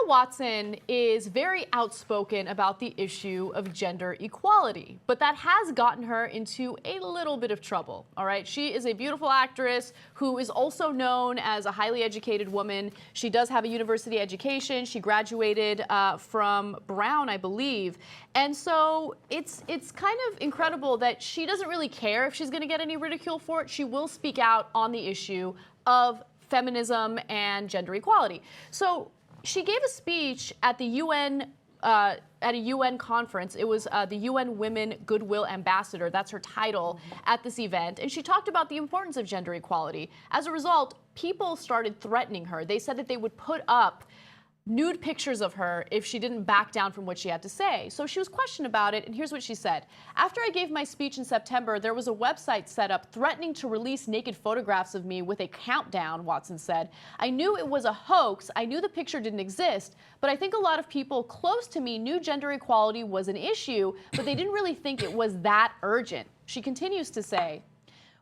Watson is very outspoken about the issue of gender equality, but that has gotten her into a little bit of trouble, all right? She is a beautiful actress who is also known as a highly educated woman. She does have a university education. She graduated from Brown, I believe. And so it's kind of incredible that she doesn't really care if she's going to get any ridicule for it. She will speak out on the issue of feminism and gender equality. So she gave a speech at the UN, at a UN conference. It was the UN Women Goodwill Ambassador, that's her title, at this event. And she talked about the importance of gender equality. As a result, people started threatening her. They said that they would put up nude pictures of her if she didn't back down from what she had to say. So she was questioned about it, and here's what she said. After I gave my speech in September, there was a website set up threatening to release naked photographs of me with a countdown, Watson said. I knew it was a hoax. I knew the picture didn't exist, but I think a lot of people close to me knew gender equality was an issue, but they didn't really think it was that urgent. She continues to say,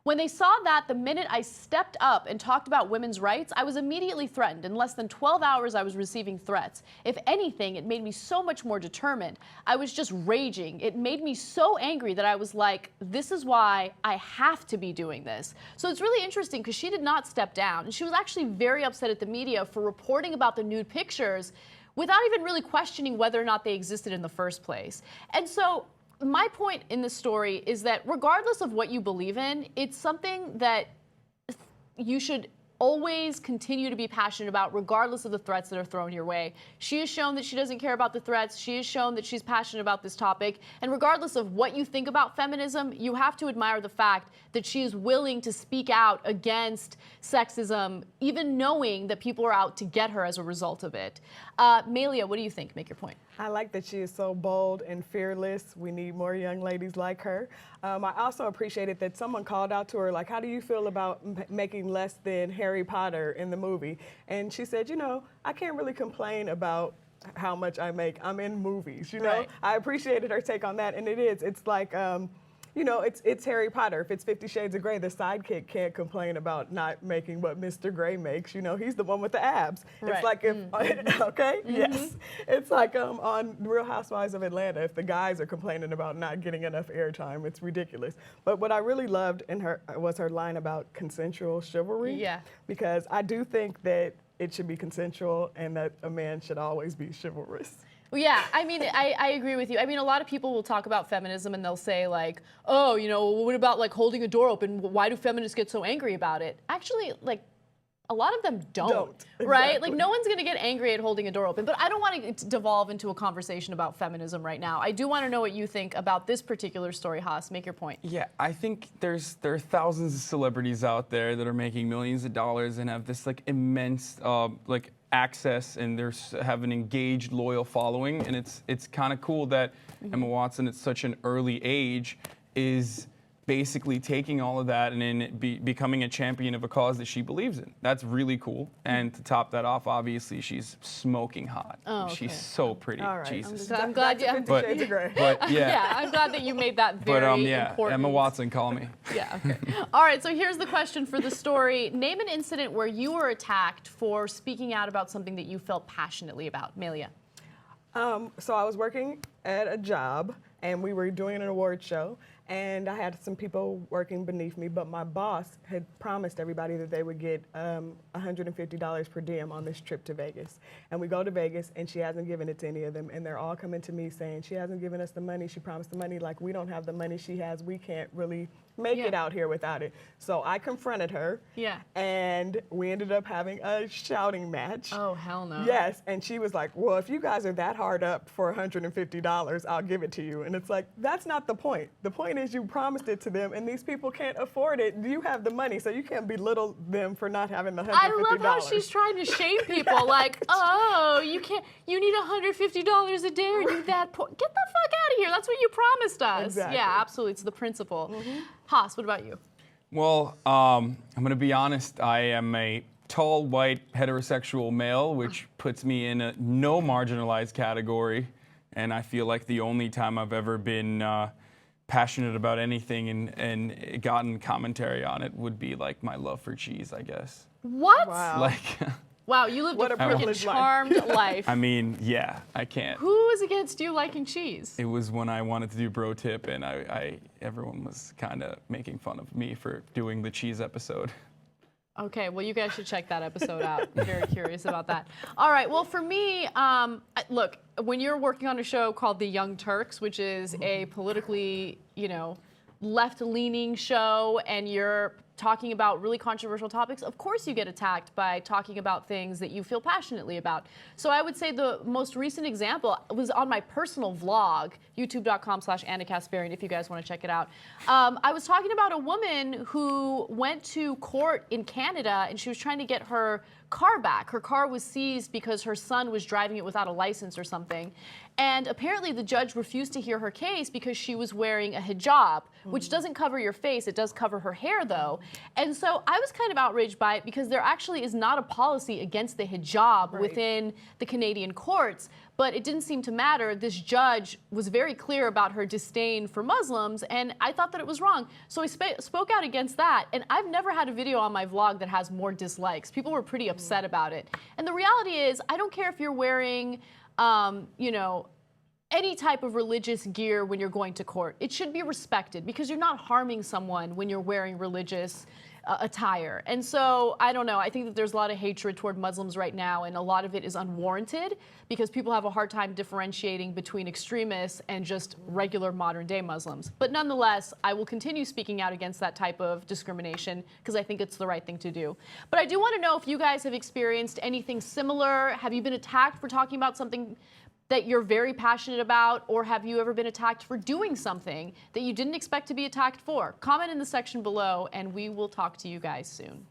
when they saw that, the minute I stepped up and talked about women's rights, I was immediately threatened. In less than 12 hours, I was receiving threats. If anything, it made me so much more determined. I was just raging. It made me so angry that I was like, this is why I have to be doing this. So it's really interesting because she did not step down. And she was actually very upset at the media for reporting about the nude pictures without even really questioning whether or not they existed in the first place. And so my point in this story is that regardless of what you believe in, it's something that you should always continue to be passionate about regardless of the threats that are thrown your way. She has shown that she doesn't care about the threats. She has shown that she's passionate about this topic. And regardless of what you think about feminism, you have to admire the fact that she is willing to speak out against sexism, even knowing that people are out to get her as a result of it. Melia, what do you think? Make your point. I like that she is so bold and fearless. We need more young ladies like her. I also appreciated that someone called out to her, like, how do you feel about making less than Harry Potter in the movie? And she said, you know, I can't really complain about how much I make. I'm in movies, you know? Right. I appreciated her take on that, and it is. It's like, you know, it's Harry Potter. If it's 50 Shades of Grey, the sidekick can't complain about not making what Mr. Grey makes. You know, he's the one with the abs. Right. It's like if, okay, yes. It's like on Real Housewives of Atlanta, if the guys are complaining about not getting enough airtime, it's ridiculous. But what I really loved in her was her line about consensual chivalry. Yeah. Because I do think that it should be consensual and that a man should always be chivalrous. Well, yeah, I mean, I agree with you. I mean, a lot of people will talk about feminism and they'll say like, oh, you know, what about like holding a door open? Why do feminists get so angry about it? Actually, like, a lot of them don't. Right? Exactly. Like, no one's going to get angry at holding a door open. But I don't want to devolve into a conversation about feminism right now. I do want to know what you think about this particular story, Haas. Make your point. Yeah, I think there are thousands of celebrities out there that are making millions of dollars and have this like immense like access, and have an engaged, loyal following. And it's kind of cool that Emma Watson at such an early age is basically taking all of that and then becoming a champion of a cause that she believes in. That's really cool. And to top that off, obviously, she's smoking hot. Oh, okay. She's so pretty. All right. Jesus. I'm glad you. But yeah. But yeah. Yeah, I'm glad that you made that very yeah, important. Emma Watson, call me. Yeah, okay. All right, so here's the question for the story. Name an incident where you were attacked for speaking out about something that you felt passionately about. Melia. So I was working at a job, and we were doing an award show, and I had some people working beneath me, but my boss had promised everybody that they would get $150 per diem on this trip to Vegas. And we go to Vegas, and she hasn't given it to any of them, and they're all coming to me saying, she hasn't given us the money, she promised the money, like we don't have the money she has, we can't really make it out here without it. So I confronted her, and we ended up having a shouting match. Oh, hell no. Yes, and she was like, well, if you guys are that hard up for $150, I'll give it to you. And it's like, that's not the point. The point is you promised it to them, and these people can't afford it. You have the money, so you can't belittle them for not having the $150. I love how she's trying to shame people, like, oh, you need $150 a day, or you that poor. Get the fuck out of here. That's what you promised us. Exactly. Yeah, absolutely. It's the principle. Haas, what about you? Well, I'm going to be honest. I am a tall, white, heterosexual male, which puts me in a no marginalized category. And I feel like the only time I've ever been passionate about anything and gotten commentary on it would be like my love for cheese, I guess. What? Wow. Like, Wow, you lived What a a freaking privileged life. charmed life. I mean, yeah, I can't. Who is against you liking cheese? It was when I wanted to do Bro Tip, and everyone was kind of making fun of me for doing the cheese episode. Okay, well, you guys should check that episode out. I'm very curious about that. All right, well, for me, look, when you're working on a show called The Young Turks, which is a politically, left-leaning show, and you're talking about really controversial topics, of course you get attacked by talking about things that you feel passionately about. So I would say the most recent example was on my personal vlog, youtube.com/Ana Kasparian, if you guys want to check it out. I was talking about a woman who went to court in Canada, and she was trying to get her car back. Her car was seized because her son was driving it without a license or something. And apparently the judge refused to hear her case because she was wearing a hijab, which doesn't cover your face. It does cover her hair, though. And so I was kind of outraged by it because there actually is not a policy against the hijab within the Canadian courts. But it didn't seem to matter. This judge was very clear about her disdain for Muslims, and I thought that it was wrong. So I spoke out against that, and I've never had a video on my vlog that has more dislikes. People were pretty upset about it. And the reality is, I don't care if you're wearing, any type of religious gear when you're going to court. It should be respected because you're not harming someone when you're wearing religious attire. And so, I don't know, I think that there's a lot of hatred toward Muslims right now, and a lot of it is unwarranted because people have a hard time differentiating between extremists and just regular modern day Muslims. But nonetheless, I will continue speaking out against that type of discrimination because I think it's the right thing to do. But I do want to know if you guys have experienced anything similar. Have you been attacked for talking about something that you're very passionate about, or have you ever been attacked for doing something that you didn't expect to be attacked for? Comment in the section below, and we will talk to you guys soon.